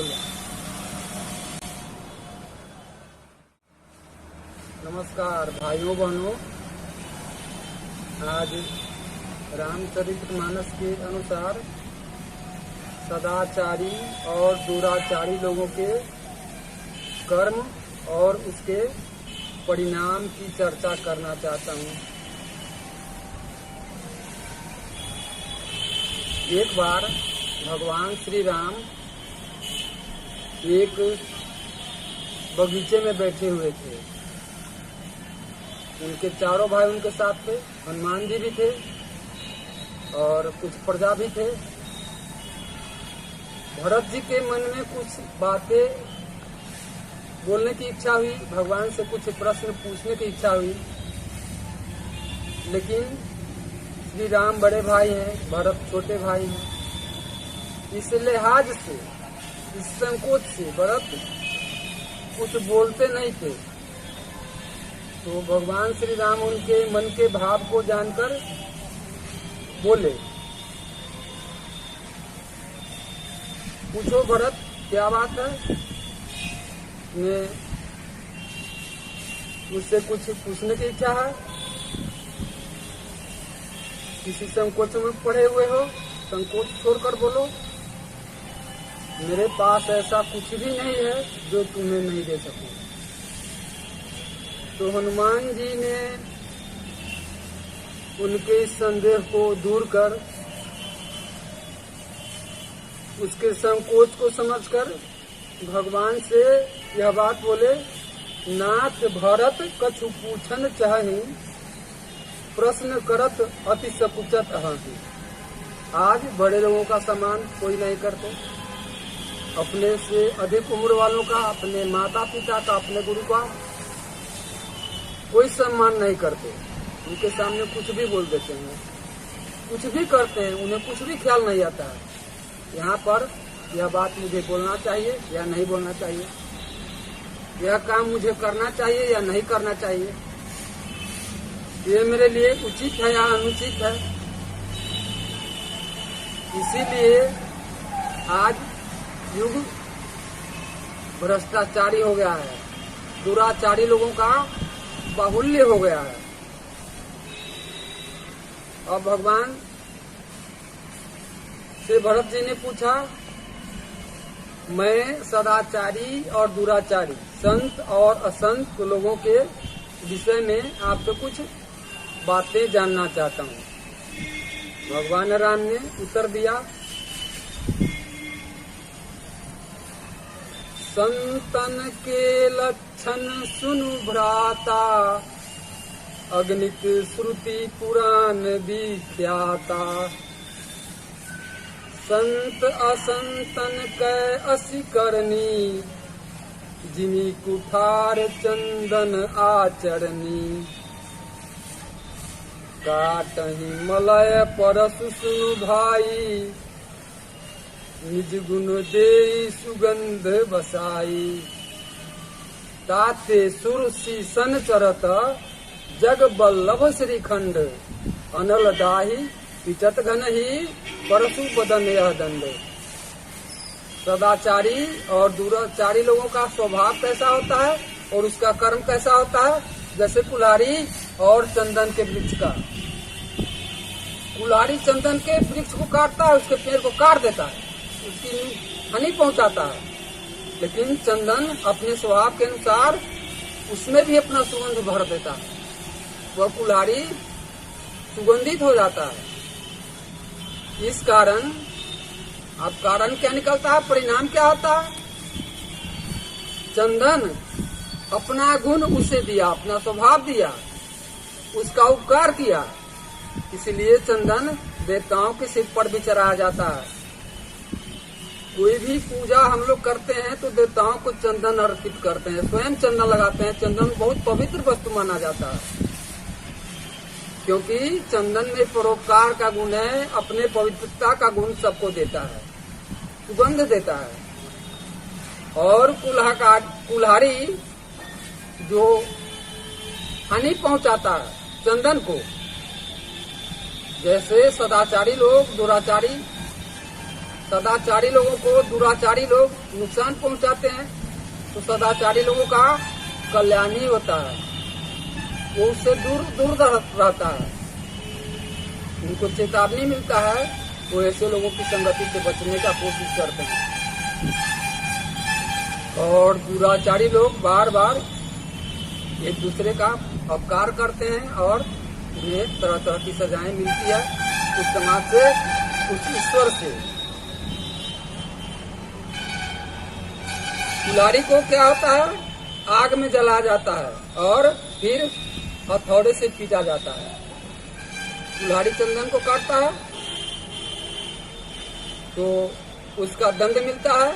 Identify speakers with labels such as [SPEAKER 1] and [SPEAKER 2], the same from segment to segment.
[SPEAKER 1] बोलो। नमस्कार भाइयों बहनों, आज रामचरितमानस के अनुसार सदाचारी और दुराचारी लोगों के कर्म और उसके परिणाम की चर्चा करना चाहता हूँ। एक बार भगवान श्री राम एक बगीचे में बैठे हुए थे। उनके चारों भाई उनके साथ थे, हनुमान जी भी थे और कुछ प्रजा भी थे। भरत जी के मन में कुछ बातें बोलने की इच्छा हुई, भगवान से कुछ प्रश्न पूछने की इच्छा हुई, लेकिन श्री राम बड़े भाई हैं, भरत छोटे भाई हैं। इस लिहाज से, इस संकोच से भरत कुछ बोलते नहीं थे। तो भगवान श्री राम उनके मन के भाव को जानकर बोले, पूछो भरत, क्या बात है? मुझसे कुछ पूछने की इच्छा है? किसी संकोच में पड़े हुए हो? संकोच छोड़कर बोलो। मेरे पास ऐसा कुछ भी नहीं है जो तुम्हें नहीं दे सकूं। तो हनुमान जी ने उनके इस संदेह को दूर कर, उसके संकोच को समझकर भगवान से यह बात बोले, नाथ भरत कछु पूछन चाहि, प्रश्न करत अति सकुचत अहि। आज बड़े लोगों का सम्मान कोई नहीं करते। अपने से अधिक उम्र वालों का, अपने माता पिता का, अपने गुरु का कोई सम्मान नहीं करते। उनके सामने कुछ भी बोल देते हैं, कुछ भी करते हैं, उन्हें कुछ भी ख्याल नहीं आता है। यहाँ पर यह बात मुझे बोलना चाहिए या नहीं बोलना चाहिए, यह काम मुझे करना चाहिए या नहीं करना चाहिए, ये मेरे लिए उचित है या अनुचित है। इसीलिए आज युग भ्रष्टाचारी हो गया है, दुराचारी लोगों का बाहुल्य हो गया है। और भगवान से भरत जी ने पूछा, मैं सदाचारी और दुराचारी, संत और असंत लोगों के विषय में आपसे कुछ बातें जानना चाहता हूँ। भगवान राम ने उत्तर दिया, संतन के लक्षण सुनु भ्राता, अगणित श्रुति पुराण विख्याता। संत असंतन कै असी करनी, जिनी कुठार चंदन आचरनी। काटहि मलय परसु सुनु भाई, निज गुण देई सुगंध बसाई। ताते सुर शीसन चरत, जग बल्लभ श्रीखंड। अनल दाही पिचत घन ही, परसु बदन यह दंड। सदाचारी और दुराचारी लोगों का स्वभाव कैसा होता है और उसका कर्म कैसा होता है? जैसे कुल्हाड़ी और चंदन के वृक्ष का। कुल्हाड़ी चंदन के वृक्ष को काटता है, उसके पेड़ को काट देता है, उसकी हानि पहुंचाता है। लेकिन चंदन अपने स्वभाव के अनुसार उसमें भी अपना सुगंध भर देता है, वह कुल्हाड़ी सुगंधित हो जाता है। इस कारण अब कारण क्या निकलता है, परिणाम क्या होता है? चंदन अपना गुण उसे दिया, अपना स्वभाव दिया, उसका उपकार किया, इसलिए चंदन देवताओं के सिर पर भी चढ़ाया जाता है। कोई भी पूजा हम लोग करते हैं तो देवताओं को चंदन अर्पित करते हैं, स्वयं चंदन लगाते हैं। चंदन बहुत पवित्र वस्तु माना जाता है, क्योंकि चंदन में परोपकार का गुण है, अपने पवित्रता का गुण सबको देता है, सुगंध देता है। और कुल्हाड़ी जो हानि पहुंचाता है चंदन को, जैसे सदाचारी लोग दुराचारी सदाचारी लोगों को दुराचारी लोग नुकसान पहुंचाते हैं, तो सदाचारी लोगों का कल्याण ही होता है, वो उससे दूर दूर रहता है। उनको चेतावनी मिलता है, वो ऐसे लोगों की संगति से बचने का कोशिश करते हैं। और दुराचारी लोग बार बार एक दूसरे का अपकार करते हैं और उन्हें तरह तरह की सजाएं मिलती है उस समाज से, उस ईश्वर से। कुल्हाड़ी को क्या होता है, आग में जला जाता है और फिर हथौड़े से पीटा जाता है। कुल्हाड़ी चंदन को काटता है तो उसका दंड मिलता है,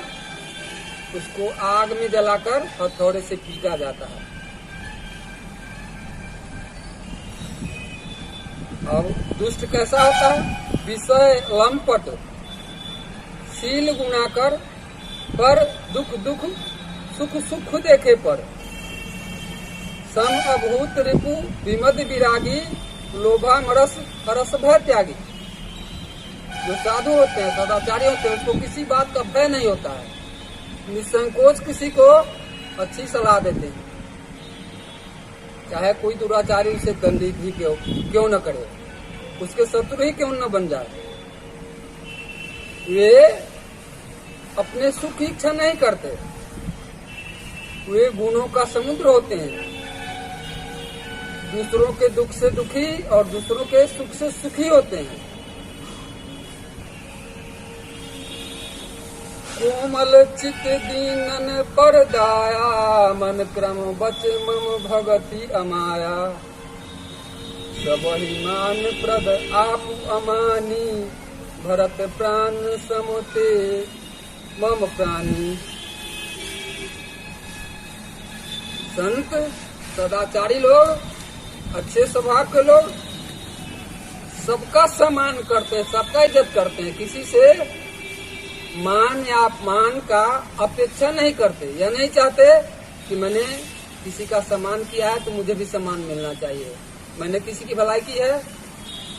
[SPEAKER 1] उसको आग में जलाकर हथौड़े से पीटा जाता है। अब दुष्ट कैसा होता है, विषय लंपट, शील गुणाकर, पर दुख दुख, सुख सुख देखे पर, सम अभूत रिपु, विमद विरागी, लोभा मरस हरस भय त्यागी। जो साधु होते हैं, सदाचारी होते हैं, उसको किसी बात का भय नहीं होता है, निसंकोच किसी को अच्छी सलाह देते हैं, चाहे कोई दुराचारी उसे दंडित ही क्यों न करे, उसके शत्रु ही क्यों न बन जाए। वे अपने सुख की इच्छा नहीं करते, वे गुणों का समुद्र होते हैं, दूसरों के दुख से दुखी और दूसरों के सुख से सुखी होते हैं। कोमल चित दीनन पर दाया, मन क्रम बच मम भगति अमाया, सबहि मान प्रद आप अमानी, भरत प्राण समते मम प्राणी। संत सदाचारी लोग, अच्छे स्वभाव के लोग सबका सम्मान करते हैं, सबका इज्जत करते हैं, किसी से मान या अपमान का अपेक्षा नहीं करते। यह नहीं चाहते कि मैंने किसी का सम्मान किया है तो मुझे भी सम्मान मिलना चाहिए, मैंने किसी की भलाई की है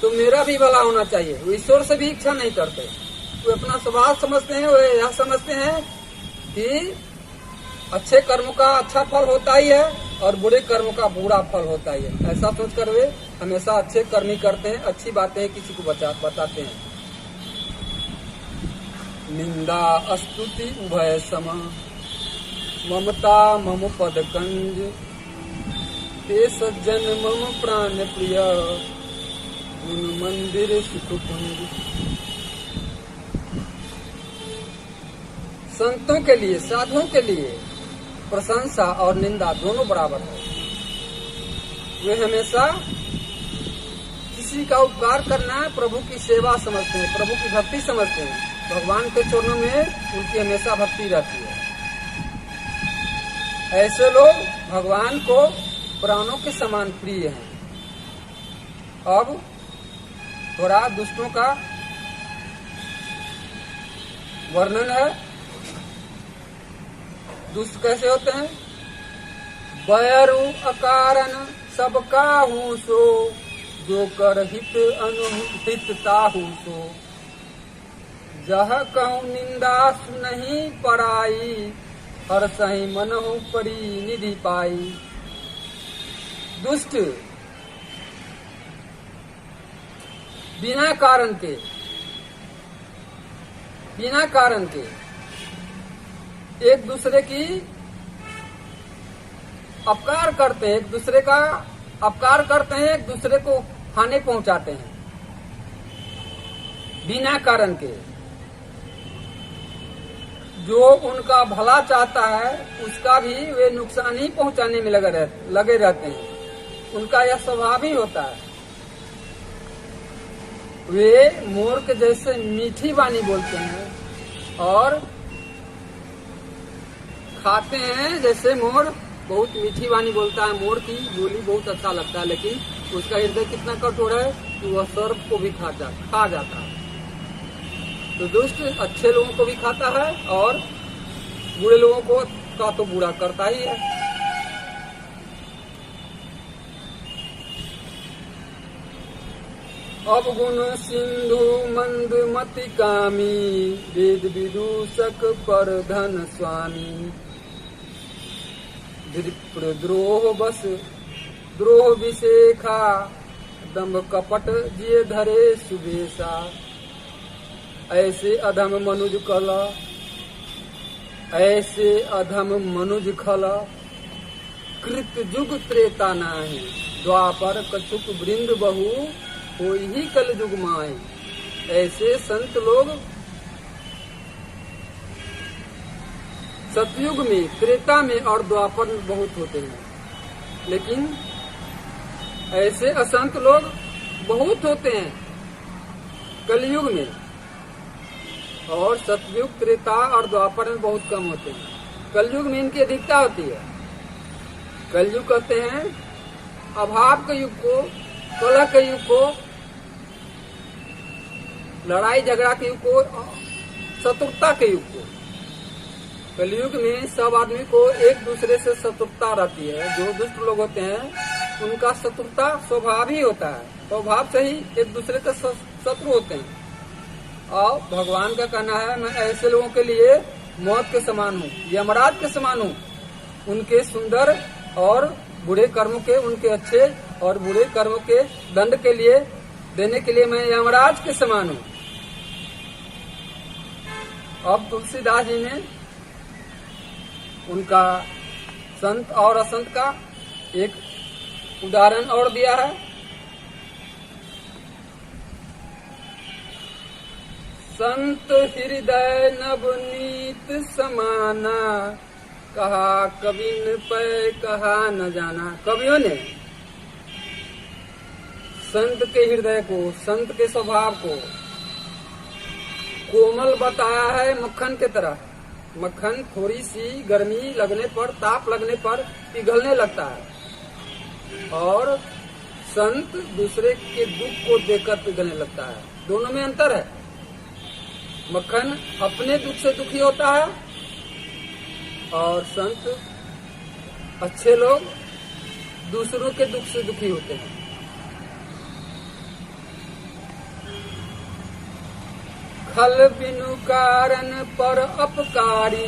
[SPEAKER 1] तो मेरा भी भला होना चाहिए। वो ईश्वर से भी इच्छा नहीं करते, वो अपना स्वभाव समझते हैं, वो यह समझते हैं कि अच्छे कर्म का अच्छा फल होता ही है और बुरे कर्म का बुरा फल होता ही है। ऐसा सोचकर वे हमेशा अच्छे कर्म ही करते हैं, अच्छी बातें किसी को बताते हैं। निंदा स्तुति उभय सम, ममता मम पद कंज, ते सज्जन मम प्राण प्रिय, गुण मंदिर सुख कुंज। संतों के लिए, साधुओं के लिए प्रशंसा और निंदा दोनों बराबर है। वे हमेशा किसी का उपकार करना प्रभु की सेवा समझते हैं, प्रभु की भक्ति समझते हैं। भगवान के चरणों में उनकी हमेशा भक्ति रहती है। ऐसे लोग भगवान को प्राणों के समान प्रिय हैं। अब थोड़ा दुष्टों का वर्णन है। दुष्ट कैसे होते हैं, बैरु अकारण सबका हूँ सो, जो कर हित अनुहित ताहू सो, जह कहूँ निंदा सुनहि पराई, हर सही मनहु परी निधि पाई। दुष्ट बिना कारण के एक दूसरे की अपकार करते हैं, एक दूसरे का अपकार करते हैं, एक दूसरे को हानि पहुंचाते हैं बिना कारण के। जो उनका भला चाहता है उसका भी वे नुकसान ही पहुंचाने में लगे रहते हैं। उनका यह स्वभाव ही होता है। वे मोर के जैसे मीठी वाणी बोलते हैं और खाते हैं जैसे मोर बहुत मीठी वाणी बोलता है। मोर की बोली बहुत अच्छा लगता है, लेकिन उसका हृदय कितना कठोर है कि वह सर्प को भी खा जाता है। तो दुष्ट अच्छे लोगों को भी खाता है और बुरे लोगों को का तो बुरा करता ही है। अवगुण सिंधु मंद मति कामी, वेद विदूषक पर धन स्वामी। विप्र द्रोह बस द्रोह विशेखा, दम्भ कपट जिये धरे सुबेशा। ऐसे अधम मनुज कल, ऐसे अधम मनुज खल, कृत जुग त्रेता नाहि। द्वापर कछुक वृंद बहु, कोई ही कल जुग माए। ऐसे संत लोग सतयुग में, त्रेता में और द्वापर में बहुत होते हैं, लेकिन ऐसे असंत लोग बहुत होते हैं कलयुग में, और सतयुग, त्रेता और द्वापर में बहुत कम होते हैं। कलयुग में इनकी अधिकता होती है। कलयुग कहते हैं अभाव के युग को, कलह के युग को, लड़ाई झगड़ा के युग को, शत्रुता के युग को। कलयुग में सब आदमी को एक दूसरे से शत्रुता रहती है। जो दुष्ट लोग होते हैं उनका शत्रुता स्वभाव ही होता है, स्वभाव से ही एक दूसरे के शत्रु होते हैं। और भगवान का कहना है, मैं ऐसे लोगों के लिए मौत के समान हूँ, यमराज के समान हूँ। उनके सुंदर और बुरे कर्मों के, उनके अच्छे और बुरे कर्मों के दंड के लिए, देने के लिए मैं यमराज के समान हूँ। अब तुलसीदास जी ने उनका संत और असंत का एक उदाहरण और दिया है। संत हृदय नवनीत समाना, कहा कविन पै कहा न जाना। कवियों ने संत के हृदय को, संत के स्वभाव को कोमल बताया है मक्खन के तरह। मक्खन थोड़ी सी गर्मी लगने पर, ताप लगने पर पिघलने लगता है, और संत दूसरे के दुख को देखकर पिघलने लगता है। दोनों में अंतर है। मक्खन अपने दुख से दुखी होता है, और संत, अच्छे लोग दूसरों के दुख से दुखी होते हैं। खल बिनु कारण पर अपकारी,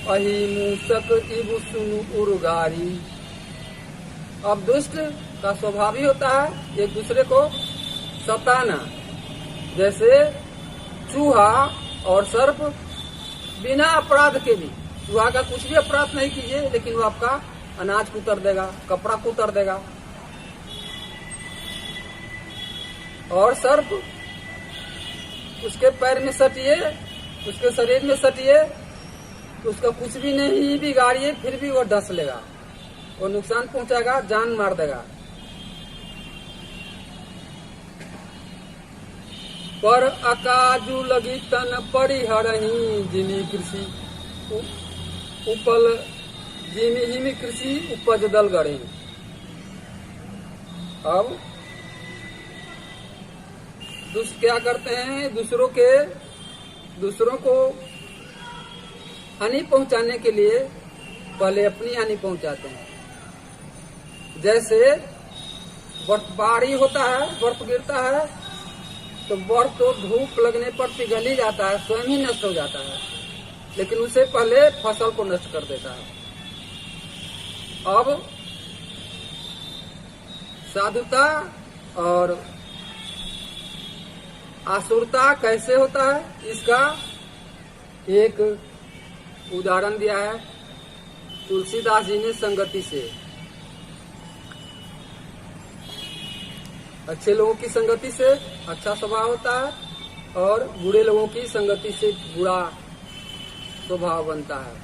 [SPEAKER 1] अहि मूसक इबु सुनु उर्गारी। अब दुष्ट का स्वभाव ही होता है एक दूसरे को सताना। जैसे चूहा और सर्प बिना अपराध के भी, चूहा का कुछ भी अपराध नहीं कीजिए लेकिन वो आपका अनाज कुतर देगा, कपड़ा कुतर देगा। और सर्प, उसके पैर में सटिए, उसके शरीर में सटिए, उसका कुछ भी नहीं बिगाड़िए, फिर भी वो डस लेगा, वो नुकसान पहुंचाएगा, जान मार देगा। पर अकाजू लगी तन परिहरही, जिमी कृषि उपल, जिमी कृषि उपज दल गढ़ी। अब दुष्ट क्या करते हैं, दूसरों को हानि पहुंचाने के लिए पहले अपनी हानि पहुंचाते हैं। जैसे बर्फबारी होता है, बर्फ गिरता है, तो बर्फ तो धूप लगने पर पिघल ही जाता है, स्वयं ही नष्ट हो जाता है, लेकिन उससे पहले फसल को नष्ट कर देता है। अब साधुता और आसुरता कैसे होता है, इसका एक उदाहरण दिया है तुलसीदास जी ने संगति से। अच्छे लोगों की संगति से अच्छा स्वभाव होता है, और बुरे लोगों की संगति से बुरा स्वभाव बनता है।